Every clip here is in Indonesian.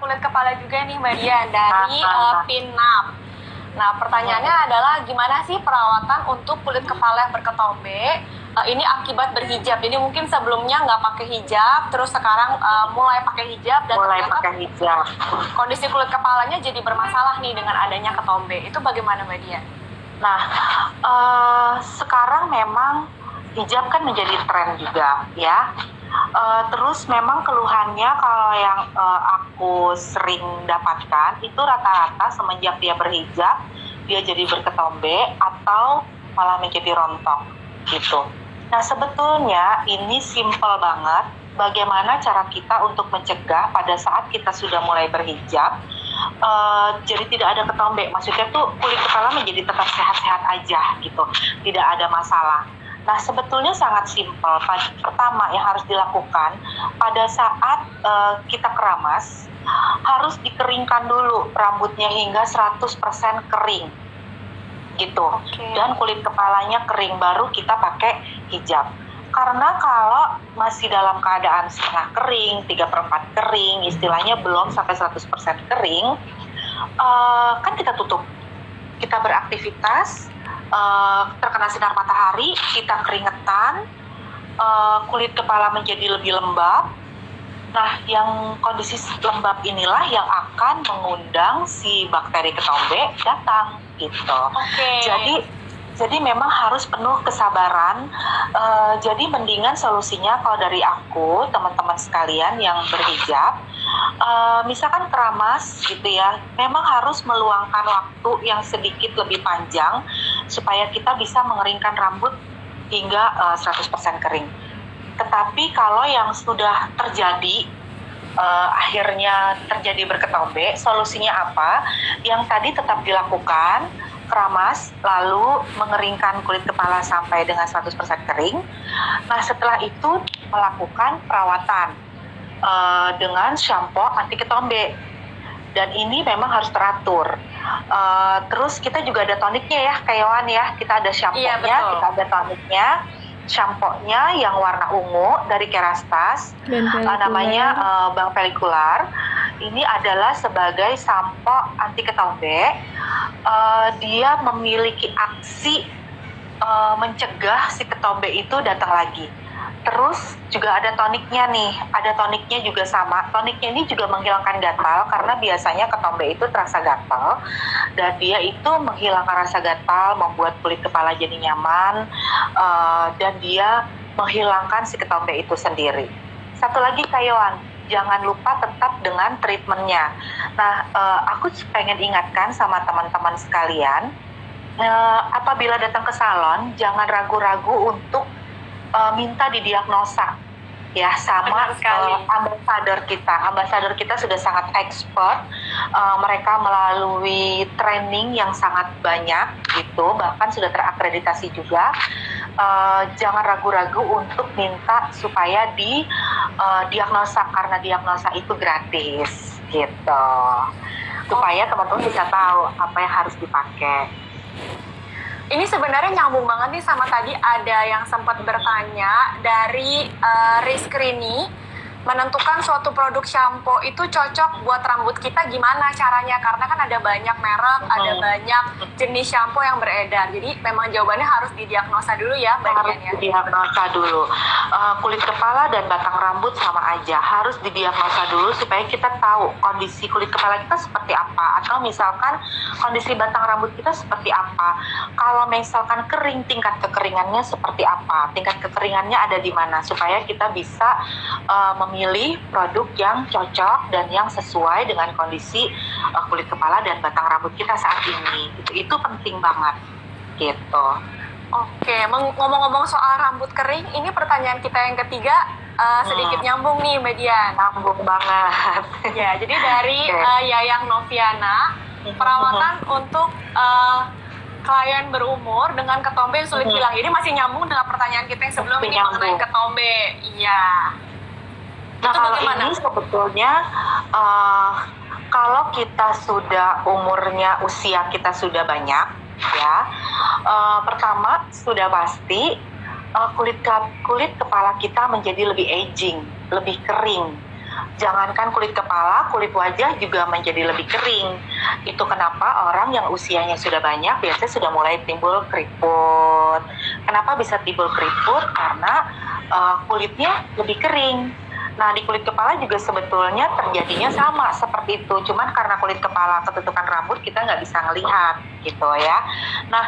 kulit kepala juga nih Mbak Dian dari Pinup. Nah, pertanyaannya adalah gimana sih perawatan untuk kulit kepala yang berketombe? Ini akibat berhijab. Jadi mungkin sebelumnya nggak pakai hijab, terus sekarang mulai pakai hijab dan kondisi kulit kepalanya jadi bermasalah nih dengan adanya ketombe. Itu bagaimana Mbak Dian? Nah, sekarang memang hijab kan menjadi tren juga ya. Terus memang keluhannya kalau yang aku sering dapatkan itu rata-rata semenjak dia berhijab dia jadi berketombe atau malah menjadi rontok gitu. Nah sebetulnya ini simple banget bagaimana cara kita untuk mencegah pada saat kita sudah mulai berhijab jadi tidak ada ketombe. Maksudnya tuh kulit kepala menjadi tetap sehat-sehat aja gitu, tidak ada masalah. Nah sebetulnya sangat simpel. Pertama yang harus dilakukan pada saat kita keramas harus dikeringkan dulu rambutnya hingga 100% kering gitu. Dan kulit kepalanya kering baru kita pakai hijab. Karena kalau masih dalam keadaan setengah kering, 3/4 kering, istilahnya belum sampai 100% kering, kan kita tutup, kita beraktivitas, terkena sinar matahari, kita keringetan, kulit kepala menjadi lebih lembab. Nah, yang kondisi lembab inilah yang akan mengundang si bakteri ketombe datang gitu. Jadi memang harus penuh kesabaran. Jadi mendingan solusinya kalau dari aku, teman-teman sekalian yang berhijab, misalkan keramas gitu ya, memang harus meluangkan waktu yang sedikit lebih panjang supaya kita bisa mengeringkan rambut hingga 100% kering. Tetapi kalau yang sudah terjadi akhirnya terjadi berketombe, solusinya apa? Yang tadi tetap dilakukan, keramas, lalu mengeringkan kulit kepala sampai dengan 100% kering. Nah setelah itu melakukan perawatan dengan shampoo anti ketombe. Dan ini memang harus teratur. Terus kita juga ada toniknya ya, Kayawan ya. Kita ada shampoo-nya, kita ada toniknya. Shampoo-nya yang warna ungu dari Kerastase, namanya Bank Pelikular. Ini adalah sebagai sampo anti ketombe. Dia memiliki aksi mencegah si ketombe itu datang lagi. Terus juga ada toniknya nih, ada toniknya juga sama. Toniknya ini juga menghilangkan gatal karena biasanya ketombe itu terasa gatal dan dia itu menghilangkan rasa gatal, membuat kulit kepala jadi nyaman dan dia menghilangkan si ketombe itu sendiri. Satu lagi Kayawan, jangan lupa tetap dengan treatmentnya. Nah, aku pengen ingatkan sama teman-teman sekalian, apabila datang ke salon jangan ragu-ragu untuk minta didiagnosa ya sama ambasador kita sudah sangat expert, mereka melalui training yang sangat banyak gitu, bahkan sudah terakreditasi juga. Jangan ragu-ragu untuk minta supaya diagnosa karena diagnosa itu gratis gitu, supaya teman-teman bisa tahu apa yang harus dipakai. Ini sebenarnya nyambung banget nih sama tadi ada yang sempat bertanya dari Rizkrini, menentukan suatu produk shampoo itu cocok buat rambut kita gimana caranya, karena kan ada banyak merek, ada banyak jenis shampoo yang beredar. Jadi memang jawabannya harus didiagnosa dulu ya Mbak Dian ya. Didiagnosa dulu. Kulit kepala dan batang rambut sama aja, harus didiagnosa dulu supaya kita tahu kondisi kulit kepala kita seperti apa, atau misalkan kondisi batang rambut kita seperti apa. Kalau misalkan kering, tingkat kekeringannya seperti apa, tingkat kekeringannya ada di mana, supaya kita bisa memilih produk yang cocok dan yang sesuai dengan kondisi kulit kepala dan batang rambut kita saat ini. Itu penting banget gitu. Oke, ngomong-ngomong soal rambut kering, ini pertanyaan kita yang ketiga sedikit nyambung nih Mbak Dian. Nyambung banget. Ya, jadi dari Yayang Noviana, perawatan untuk klien berumur dengan ketombe yang sulit hilang. Jadi masih nyambung dengan pertanyaan kita yang sebelum ini mengenai ketombe. Iya. Nah kalau ini sebetulnya kalau kita sudah usia kita sudah banyak ya, pertama sudah pasti kulit kepala kita menjadi lebih aging, lebih kering. Jangankan kulit kepala, kulit wajah juga menjadi lebih kering. Itu kenapa orang yang usianya sudah banyak biasanya sudah mulai timbul keriput. Kenapa bisa timbul keriput? Karena kulitnya lebih kering. Nah, di kulit kepala juga sebetulnya terjadinya sama seperti itu. Cuman karena kulit kepala ketutupan rambut, kita nggak bisa ngelihat gitu ya. Nah,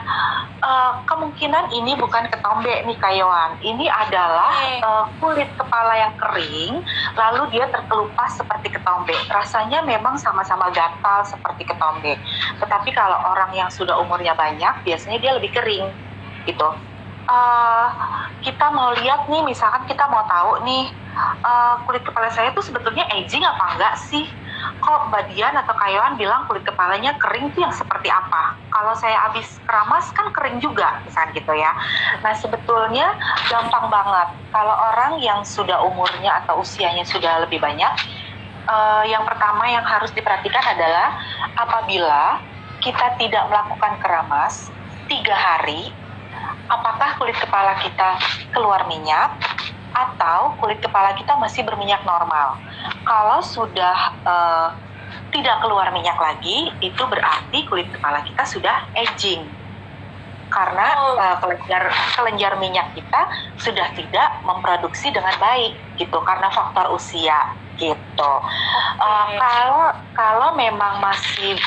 kemungkinan ini bukan ketombe nih Kayoan. Ini adalah kulit kepala yang kering, lalu dia terkelupas seperti ketombe. Rasanya memang sama-sama gatal seperti ketombe. Tetapi kalau orang yang sudah umurnya banyak, biasanya dia lebih kering gitu. Kita mau lihat nih, misalkan kita mau tahu nih, kulit kepala saya tuh sebetulnya aging apa enggak sih? Kok Mbak Dian atau Kayoan bilang kulit kepalanya kering tuh yang seperti apa? Kalau saya habis keramas kan kering juga, misalkan gitu ya. Nah, sebetulnya gampang banget. Kalau orang yang sudah umurnya atau usianya sudah lebih banyak, yang pertama yang harus diperhatikan adalah apabila kita tidak melakukan keramas 3 hari, apakah kulit kepala kita keluar minyak atau kulit kepala kita masih berminyak normal. Kalau sudah tidak keluar minyak lagi, itu berarti kulit kepala kita sudah aging. Karena kelenjar minyak kita sudah tidak memproduksi dengan baik gitu, karena faktor usia gitu. Kalau memang masih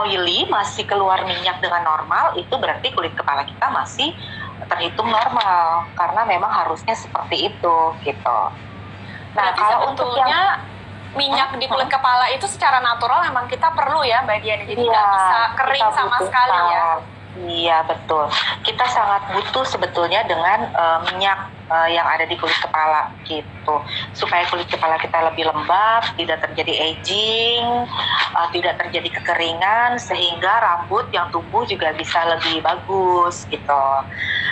oily, masih keluar minyak dengan normal, itu berarti kulit kepala kita masih terhitung normal, karena memang harusnya seperti itu gitu. Nah, kalau untuk yang minyak di kulit kepala itu secara natural memang kita perlu ya Mbak Dian, jadi nggak bisa kering sama sekali ya. Iya, betul. Kita sangat butuh sebetulnya dengan minyak yang ada di kulit kepala gitu, supaya kulit kepala kita lebih lembab, tidak terjadi aging, tidak terjadi kekeringan, sehingga rambut yang tumbuh juga bisa lebih bagus gitu.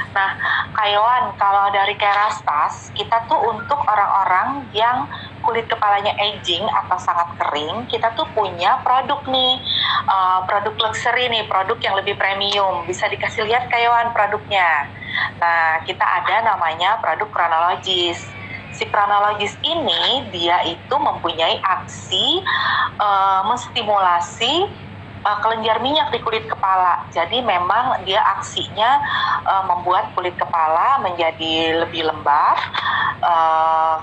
Nah, Kayoan, kalau dari Kerastase, kita tuh untuk orang-orang yang kulit kepalanya aging atau sangat kering, kita tuh punya produk nih, produk luxury nih, produk yang lebih premium. Bisa dikasih lihat Kayoan produknya. Nah, kita ada namanya produk Chronologies. Si Chronologies ini dia itu mempunyai aksi menstimulasi kelenjar minyak di kulit kepala. Jadi memang dia aksinya membuat kulit kepala menjadi lebih lembab,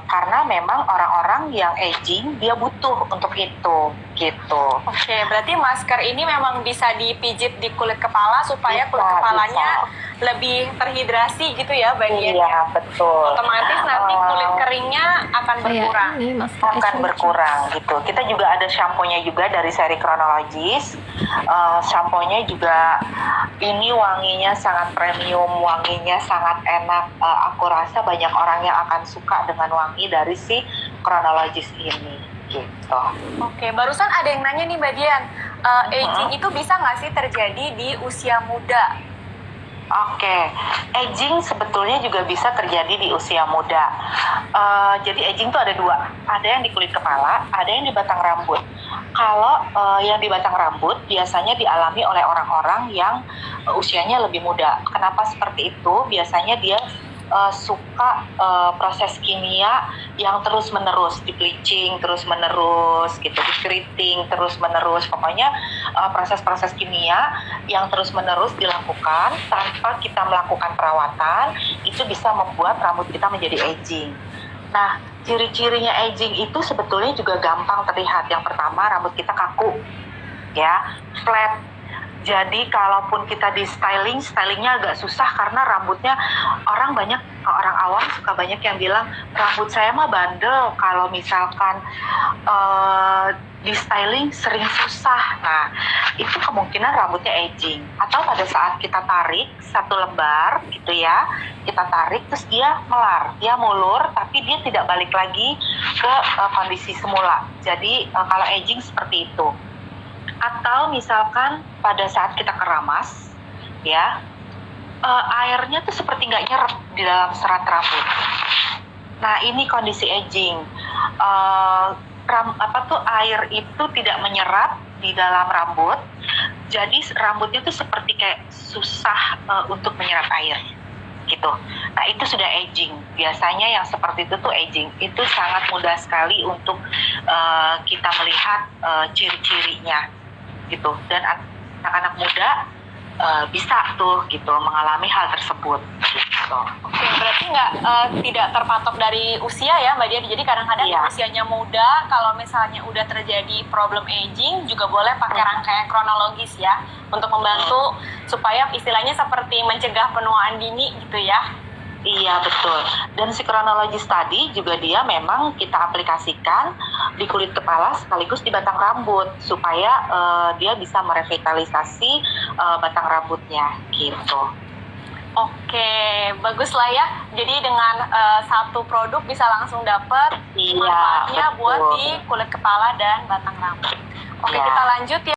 karena memang orang-orang yang aging dia butuh untuk itu gitu. Oke, berarti masker ini memang bisa dipijit di kulit kepala supaya kulit kepalanya lebih terhidrasi gitu ya Mbak Dian? Iya, betul. Otomatis nanti kulit keringnya akan berkurang. Akan berkurang gitu. Kita juga ada shampoo-nya juga dari seri Chronologies. Shampoo-nya juga ini wanginya sangat premium, wanginya sangat enak. Aku rasa banyak orang yang akan suka dengan wangi dari si Chronologies ini gitu. Oke, barusan ada yang nanya nih Mbak Dian, aging itu bisa nggak sih terjadi di usia muda? Oke, aging sebetulnya juga bisa terjadi di usia muda. Jadi aging itu ada 2, ada yang di kulit kepala, ada yang di batang rambut. Kalau yang di batang rambut biasanya dialami oleh orang-orang yang usianya lebih muda. Kenapa seperti itu? Biasanya dia suka proses kimia yang terus-menerus, di bleaching terus-menerus gitu, di keriting terus-menerus, pokoknya proses-proses kimia yang terus-menerus dilakukan tanpa kita melakukan perawatan, itu bisa membuat rambut kita menjadi aging. Nah, ciri-cirinya aging itu sebetulnya juga gampang terlihat. Yang pertama, rambut kita kaku ya, flat. Jadi kalaupun kita di stylingnya agak susah karena rambutnya orang awam suka banyak yang bilang rambut saya mah bandel, kalau misalkan di styling sering susah. Nah, itu kemungkinan rambutnya aging. Atau pada saat kita tarik satu lembar gitu ya, kita tarik terus dia melar, dia mulur tapi dia tidak balik lagi ke kondisi semula. Jadi kalau aging seperti itu. Atau misalkan pada saat kita keramas ya, airnya tuh seperti nggak nyerap di dalam serat rambut. Nah, ini kondisi aging. Air itu tidak menyerap di dalam rambut, jadi rambutnya tuh seperti kayak susah untuk menyerap air gitu. Nah itu sudah aging. Biasanya yang seperti itu tuh aging. Itu sangat mudah sekali untuk kita melihat ciri-cirinya gitu. Dan anak-anak muda bisa tuh gitu mengalami hal tersebut gitu. Oke, berarti tidak terpatok dari usia ya Mbak Dia. Jadi kadang-kadang Iya. usianya muda, kalau misalnya udah terjadi problem aging juga boleh pakai rangkaian kronologis ya, untuk membantu supaya istilahnya seperti mencegah penuaan dini gitu ya. Iya betul. Dan si kronologis tadi juga dia memang kita aplikasikan di kulit kepala sekaligus di batang rambut supaya dia bisa merevitalisasi batang rambutnya gitu. Oke, bagus lah ya. Jadi dengan satu produk bisa langsung dapat Iya, manfaatnya betul. buat di kulit kepala dan batang rambut. Oke, Ya. kita lanjut ya.